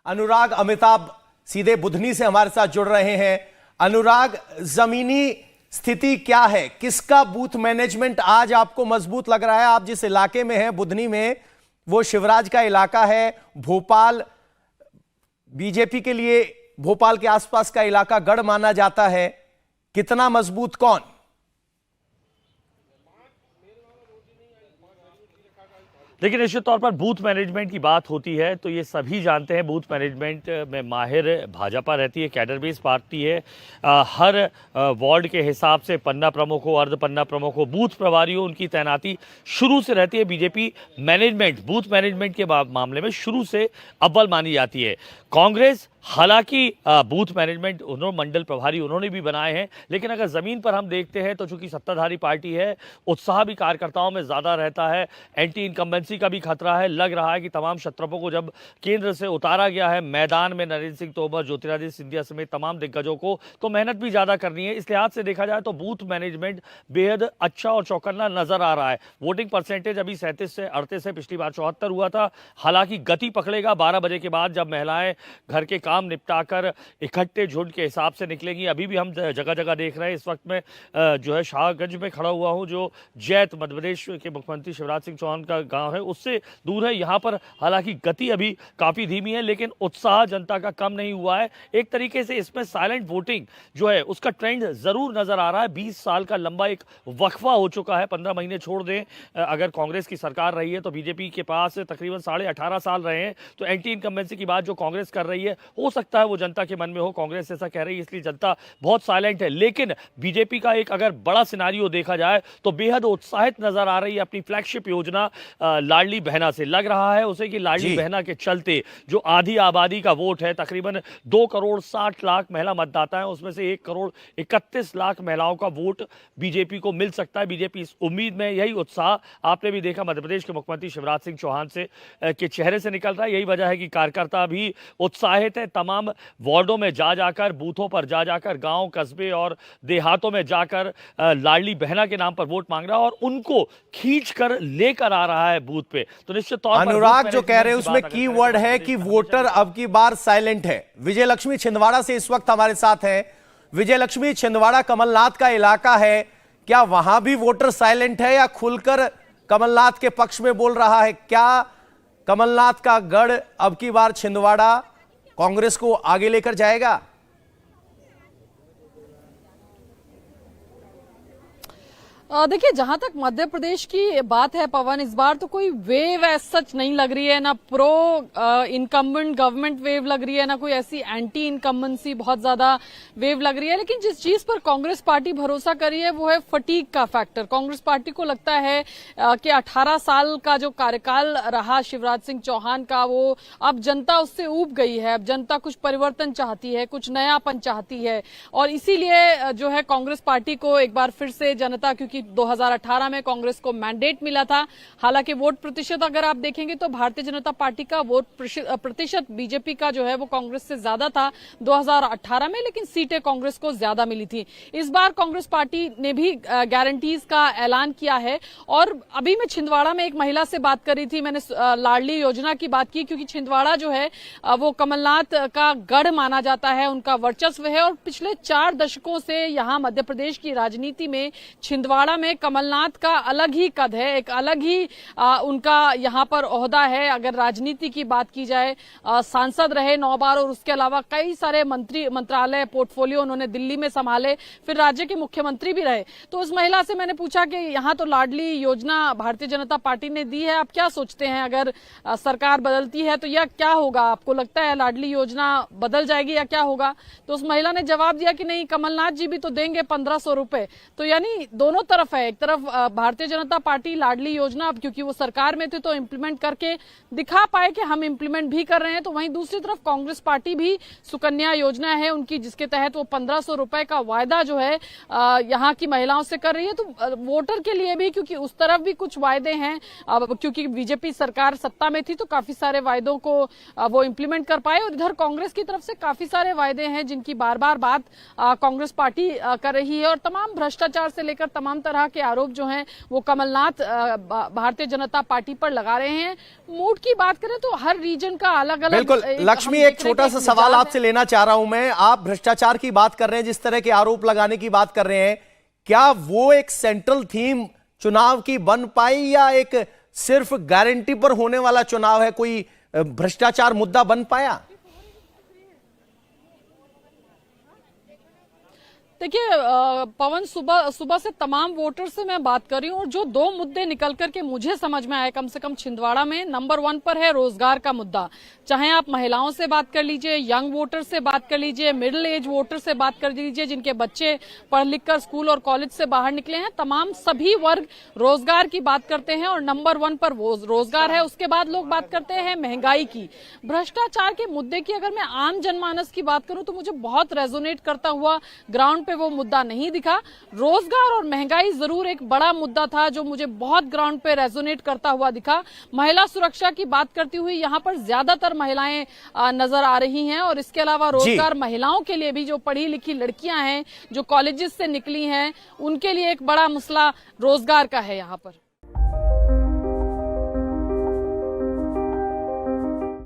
अनुराग अमिताभ सीधे बुधनी से हमारे साथ जुड़ रहे हैं। अनुराग, जमीनी स्थिति क्या है? किसका बूथ मैनेजमेंट आज आपको मजबूत लग रहा है? आप जिस इलाके में हैं बुधनी में, वो शिवराज का इलाका है। भोपाल बीजेपी के लिए भोपाल के आसपास का इलाका गढ़ माना जाता है। कितना मजबूत कौन? देखिए, निश्चित तौर पर बूथ मैनेजमेंट की बात होती है तो ये सभी जानते हैं, बूथ मैनेजमेंट में माहिर भाजपा रहती है, कैडर बेस पार्टी है। हर वार्ड के हिसाब से पन्ना प्रमुखों, अर्ध पन्ना प्रमुखों, बूथ प्रभारियों, उनकी तैनाती शुरू से रहती है। बीजेपी मैनेजमेंट बूथ मैनेजमेंट के मामले में शुरू से अव्वल मानी जाती है। कांग्रेस हालांकि बूथ मैनेजमेंट उन्होंने मंडल प्रभारी उन्होंने भी बनाए हैं, लेकिन अगर जमीन पर हम देखते हैं तो चूंकि सत्ताधारी पार्टी है, उत्साह भी कार्यकर्ताओं में ज्यादा रहता है। एंटी इनकम्बेंसी का भी खतरा है। लग रहा है कि तमाम क्षत्रपों को जब केंद्र से उतारा गया है मैदान में, नरेंद्र सिंह तोमर, ज्योतिरादित्य सिंधिया समेत तमाम दिग्गजों को, तो मेहनत भी ज्यादा करनी है। इस लिहाज से देखा जाए तो बूथ मैनेजमेंट बेहद अच्छा और चौकन्ना नजर आ रहा है। वोटिंग परसेंटेज अभी 37 से 38 है, पिछली बार 74 हुआ था। हालांकि गति पकड़ेगा 12 बजे के बाद, जब महिलाएं घर के काम निपटाकर इकट्ठे झुंड के हिसाब से निकलेंगी। अभी भी हम जगह जगह देख रहे हैं। इस वक्त में जो है शाहगंज में खड़ा हुआ हूं, जो जैत मध्य प्रदेश के मुख्यमंत्री शिवराज सिंह चौहान का गांव है, उससे दूर है। यहां पर हालांकि गति अभी काफी धीमी है, लेकिन उत्साह जनता का कम नहीं हुआ है। एक तरीके से इसमें साइलेंट वोटिंग जो है उसका ट्रेंड जरूर नजर आ रहा है। 20 साल का लंबा एक वक्फा हो चुका है। 15 महीने छोड़ दें अगर कांग्रेस की सरकार रही है तो बीजेपी के पास तकरीबन 18.5 साल रहे हैं। तो एंटी इनकम्बेंसी की बात जो कांग्रेस कर रही है, हो सकता है वो जनता के मन में हो। कांग्रेस ऐसा कह रही है, इसलिए जनता बहुत साइलेंट है। लेकिन बीजेपी का एक अगर बड़ा सिनारियो देखा जाए तो बेहद उत्साहित नजर आ रही है अपनी फ्लैगशिप योजना लाडली बहना से। लग रहा है उसे कि लाडली बहना के चलते जो आधी आबादी का वोट है, तकरीबन 2 करोड़ 60 लाख महिला मतदाता है, उसमें से 1 करोड़ 31 लाख महिलाओं का वोट बीजेपी को मिल सकता है। बीजेपी इस उम्मीद में, यही उत्साह आपने भी देखा मध्य प्रदेश के मुख्यमंत्री शिवराज सिंह चौहान से के चेहरे से निकल रहा है। यही वजह है कि कार्यकर्ता भी उत्साहित है। तमाम वार्डों में जा जाकर, बूथों पर जा जाकर, गांव, कस्बे और देहातों में जाकर लाडली बहना के नाम पर वोट मांग रहा है और उनको खींच कर लेकर आ रहा है बूथ पे। तो निश्चित तौर पर अनुराग जो कह रहे हैं उसमें की वर्ड है कि वोटर अब की बार साइलेंट है। विजय लक्ष्मी छिंदवाड़ा से इस वक्त हमारे साथ हैं। विजय लक्ष्मी, छिंदवाड़ा कमलनाथ का इलाका है, क्या वहां भी वोटर साइलेंट है या खुलकर कमलनाथ के पक्ष में बोल रहा है? क्या कमलनाथ का गढ़ अब की बार छिंदवाड़ा कांग्रेस को आगे लेकर जाएगा? देखिए, जहां तक मध्य प्रदेश की बात है पवन, इस बार तो कोई वेव ऐसा सच नहीं लग रही है। ना प्रो इनकम्बेंट गवर्नमेंट वेव लग रही है, ना कोई ऐसी एंटी इनकम्बेंसी बहुत ज्यादा वेव लग रही है। लेकिन जिस चीज पर कांग्रेस पार्टी भरोसा कर रही है वो है फटीग का फैक्टर। कांग्रेस पार्टी को लगता है कि 18 साल का जो कार्यकाल रहा शिवराज सिंह चौहान का, वो अब जनता उससे ऊब गई है। अब जनता कुछ परिवर्तन चाहती है, कुछ नयापन चाहती है, और इसीलिए जो है कांग्रेस पार्टी को एक बार फिर से जनता, क्योंकि 2018 में कांग्रेस को मैंडेट मिला था। हालांकि वोट प्रतिशत अगर आप देखेंगे तो भारतीय जनता पार्टी का वोट प्रतिशत बीजेपी का जो है वो कांग्रेस से ज्यादा था 2018 में, लेकिन सीटें कांग्रेस को ज्यादा मिली थी। इस बार कांग्रेस पार्टी ने भी गारंटीज का ऐलान किया है। और अभी मैं छिंदवाड़ा में एक महिला से बात कर रही थी, मैंने लाडली योजना की बात की, क्योंकि छिंदवाड़ा जो है वो कमलनाथ का गढ़ माना जाता है, उनका वर्चस्व है। और पिछले 4 दशकों से यहाँ मध्य प्रदेश की राजनीति में छिंदवाड़ा में कमलनाथ का अलग ही कद है, एक अलग ही उनका यहाँ पर ओहदा है। अगर राजनीति की बात की जाए, सांसद रहे 9 बार, और उसके अलावा कई सारे मंत्रालय पोर्टफोलियो उन्होंने दिल्ली में संभाले, फिर राज्य के मुख्यमंत्री भी रहे। तो उस महिला से मैंने पूछा कि यहाँ तो लाडली योजना भारतीय जनता पार्टी ने दी है, आप क्या सोचते हैं अगर सरकार बदलती है तो यह क्या होगा? आपको लगता है लाडली योजना बदल जाएगी या क्या होगा? तो उस महिला ने जवाब दिया कि नहीं, कमलनाथ जी भी तो देंगे 1500 रुपए। तो यानी दोनों तरफ है। एक तरफ भारतीय जनता पार्टी लाडली योजना, अब क्योंकि वो सरकार में थे तो इम्प्लीमेंट करके दिखा पाए कि हम इम्प्लीमेंट भी कर रहे हैं, तो वहीं दूसरी तरफ कांग्रेस पार्टी भी सुकन्या योजना है उनकी, जिसके तहत वो 1500 रुपए का वायदा जो है यहाँ की महिलाओं से कर रही है। तो वोटर के लिए भी, क्योंकि उस तरफ भी कुछ वायदे हैं, क्योंकि बीजेपी सरकार सत्ता में थी तो काफी सारे वायदों को वो इम्प्लीमेंट कर पाए, और इधर कांग्रेस की तरफ से काफी सारे वायदे हैं जिनकी बार बार बात कांग्रेस पार्टी कर रही है। और तमाम भ्रष्टाचार से लेकर तमाम तरह के आरोप जो हैं वो कमलनाथ भारतीय जनता पार्टी पर लगा रहे हैं। मूड की बात करें तो हर रीजन का अलग अलग। बिल्कुल लक्ष्मी, एक छोटा सा सवाल आपसे लेना चाह रहा हूं मैं। आप भ्रष्टाचार की बात कर रहे हैं, जिस तरह के आरोप लगाने की बात कर रहे हैं, क्या वो एक सेंट्रल थीम चुनाव की बन पाई या एक सिर्फ गारंटी पर होने वाला चुनाव है? कोई भ्रष्टाचार मुद्दा बन पाया? देखिए पवन, सुबह से तमाम वोटर से मैं बात कर रही हूँ और जो दो मुद्दे निकल करके मुझे समझ में आए कम से कम छिंदवाड़ा में, नंबर 1 पर है रोजगार का मुद्दा। चाहे आप महिलाओं से बात कर लीजिए, यंग वोटर से बात कर लीजिए, मिडिल एज वोटर से बात कर लीजिए, जिनके बच्चे पढ़ लिख कर स्कूल और कॉलेज से बाहर निकले हैं, तमाम सभी वर्ग रोजगार की बात करते हैं और नंबर 1 पर रोजगार है। उसके बाद लोग बात करते हैं महंगाई की। भ्रष्टाचार के मुद्दे की अगर मैं आम जनमानस की बात करूं तो मुझे बहुत रेजोनेट करता हुआ ग्राउंड पे वो मुद्दा नहीं दिखा। रोजगार और महंगाई जरूर एक बड़ा मुद्दा था जो मुझे बहुत ग्राउंड पे रेजोनेट करता हुआ दिखा। महिला सुरक्षा की बात करती हुई यहाँ पर ज्यादातर महिलाएं नजर आ रही हैं और इसके अलावा रोजगार महिलाओं के लिए भी, जो पढ़ी लिखी लड़कियां हैं, जो कॉलेजेस से निकली हैं, उनके लिए एक बड़ा मसला रोजगार का है यहाँ पर।